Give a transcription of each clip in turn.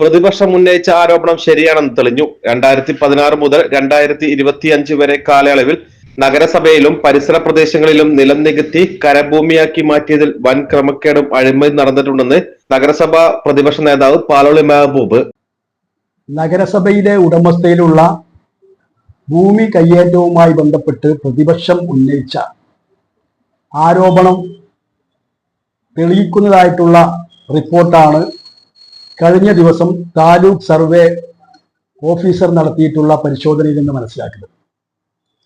പ്രതിപക്ഷം ഉന്നയിച്ച ആരോപണം ശരിയാണെന്ന് തെളിഞ്ഞു. 2016 മുതൽ 2025 വരെ കാലയളവിൽ നഗരസഭയിലും പരിസര പ്രദേശങ്ങളിലും നിലം നികത്തി കരഭൂമിയാക്കി മാറ്റിയതിൽ വൻ ക്രമക്കേടും അഴിമതി നടന്നിട്ടുണ്ടെന്ന് നഗരസഭാ പ്രതിപക്ഷ നേതാവ് പാലോളി മെഹബൂബ്. നഗരസഭയിലെ ഉടമസ്ഥയിലുള്ള ഭൂമി കയ്യേറ്റവുമായി ബന്ധപ്പെട്ട് പ്രതിപക്ഷം ഉന്നയിച്ച ആരോപണം തെളിയിക്കുന്നതായിട്ടുള്ള റിപ്പോർട്ടാണ് കഴിഞ്ഞ ദിവസം താലൂക്ക് സർവേ ഓഫീസർ നടത്തിയിട്ടുള്ള പരിശോധനയിൽ നിന്ന് മനസ്സിലാക്കുന്നത്.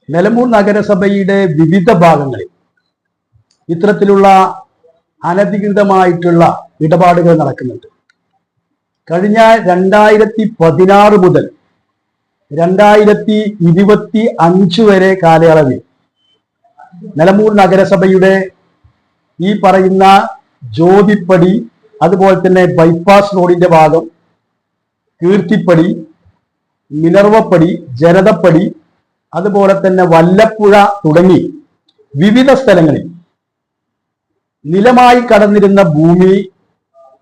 നിലമ്പൂർ നഗരസഭയുടെ വിവിധ ഭാഗങ്ങളിൽ ഇത്തരത്തിലുള്ള അനധികൃതമായിട്ടുള്ള ഇടപാടുകൾ നടക്കുന്നുണ്ട്. കഴിഞ്ഞ 2016 മുതൽ 2025 വരെ കാലയളവിൽ നിലമ്പൂർ നഗരസഭയുടെ ഈ പറയുന്ന ജ്യോതിപ്പടി, അതുപോലെ തന്നെ ബൈപ്പാസ് റോഡിന്റെ ഭാഗം, കീർത്തിപ്പടി, മിനർവപ്പടി, ജനതപ്പടി, അതുപോലെ തന്നെ വല്ലപ്പുഴ തുടങ്ങി വിവിധ സ്ഥലങ്ങളിൽ നിലമായി കടന്നിരുന്ന ഭൂമി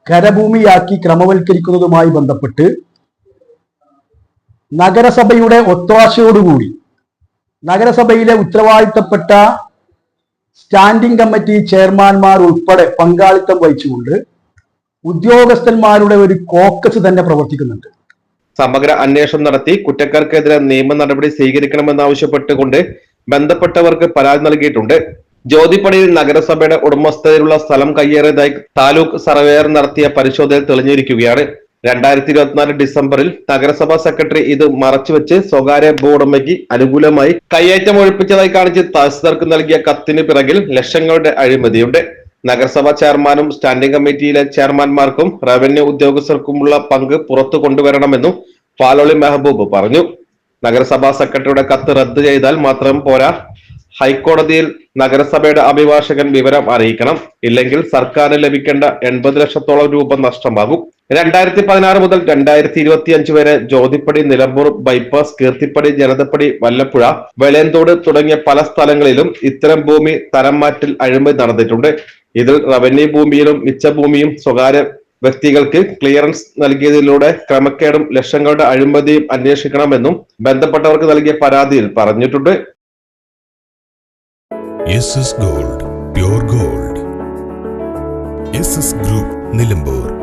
കരഭൂമിയാക്കി ക്രമവൽക്കരിക്കുന്നതുമായി ബന്ധപ്പെട്ട് നഗരസഭയുടെ ഒത്താശയോടുകൂടി നഗരസഭയിലെ ഉത്തരവാദിത്തപ്പെട്ട സ്റ്റാൻഡിംഗ് കമ്മിറ്റി ചെയർമാൻമാർ ഉൾപ്പെടെ പങ്കാളിത്തം വഹിച്ചുകൊണ്ട് ഉദ്യോഗസ്ഥന്മാരുടെ ഒരു കോക്കസ് തന്നെ പ്രവർത്തിക്കുന്നുണ്ട്. സമഗ്ര അന്വേഷണം നടത്തി കുറ്റക്കാർക്കെതിരെ നിയമ നടപടി സ്വീകരിക്കണമെന്നാവശ്യപ്പെട്ടുകൊണ്ട് ബന്ധപ്പെട്ടവർക്ക് പരാതി നൽകിയിട്ടുണ്ട്. ജ്യോതിപ്പടിയിൽ നഗരസഭയുടെ ഉടമസ്ഥതയിലുള്ള സ്ഥലം കയ്യേറിയതായി താലൂക്ക് സർവേയർ നടത്തിയ പരിശോധനയിൽ തെളിഞ്ഞിരിക്കുകയാണ്. 2024 ഡിസംബറിൽ നഗരസഭാ സെക്രട്ടറി ഇത് മറച്ചുവെച്ച് സ്വകാര്യ ഭൂവുടമയ്ക്ക് അനുകൂലമായി കയ്യേറ്റം ഒഴിപ്പിച്ചതായി കാണിച്ച് തഹസിൽദാർക്ക് നൽകിയ കത്തിന് പിറകിൽ ലക്ഷങ്ങളുടെ അഴിമതിയുണ്ട്. നഗരസഭാ ചെയർമാനും സ്റ്റാൻഡിംഗ് കമ്മിറ്റിയിലെ ചെയർമാൻമാർക്കും റവന്യൂ ഉദ്യോഗസ്ഥർക്കുമുള്ള പങ്ക് പുറത്തു കൊണ്ടുവരണമെന്നും പാലോളി മെഹബൂബ് പറഞ്ഞു. നഗരസഭാ സെക്രട്ടറിയുടെ കത്ത് റദ്ദ് ചെയ്താൽ മാത്രം പോരാ, ഹൈക്കോടതിയിൽ നഗരസഭയുടെ അഭിഭാഷകൻ വിവരം അറിയിക്കണം. ഇല്ലെങ്കിൽ സർക്കാരിന് ലഭിക്കേണ്ട 80 ലക്ഷത്തോളം രൂപ നഷ്ടമാകും. 2016 മുതൽ 2025 വരെ ജ്യോതിപ്പടി, നിലമ്പൂർ ബൈപ്പാസ്, കീർത്തിപ്പടി, ജനതപ്പടി, വല്ലപ്പുഴ, വെളയന്തോട് തുടങ്ങിയ പല സ്ഥലങ്ങളിലും ഇത്തരം ഭൂമി തരം മാറ്റൽ അഴിമതി നടന്നിട്ടുണ്ട്. ഇതിൽ റവന്യൂ ഭൂമിയിലും മിച്ച ഭൂമിയും സ്വകാര്യ വ്യക്തികൾക്ക് ക്ലിയറൻസ് നൽകിയതിലൂടെ ക്രമക്കേടും ലക്ഷങ്ങളുടെ അഴിമതിയും അന്വേഷിക്കണമെന്നും ബന്ധപ്പെട്ടവർക്ക് നൽകിയ പരാതിയിൽ പറഞ്ഞിട്ടുണ്ട്. SS Gold, pure gold. SS Group, Nilambur.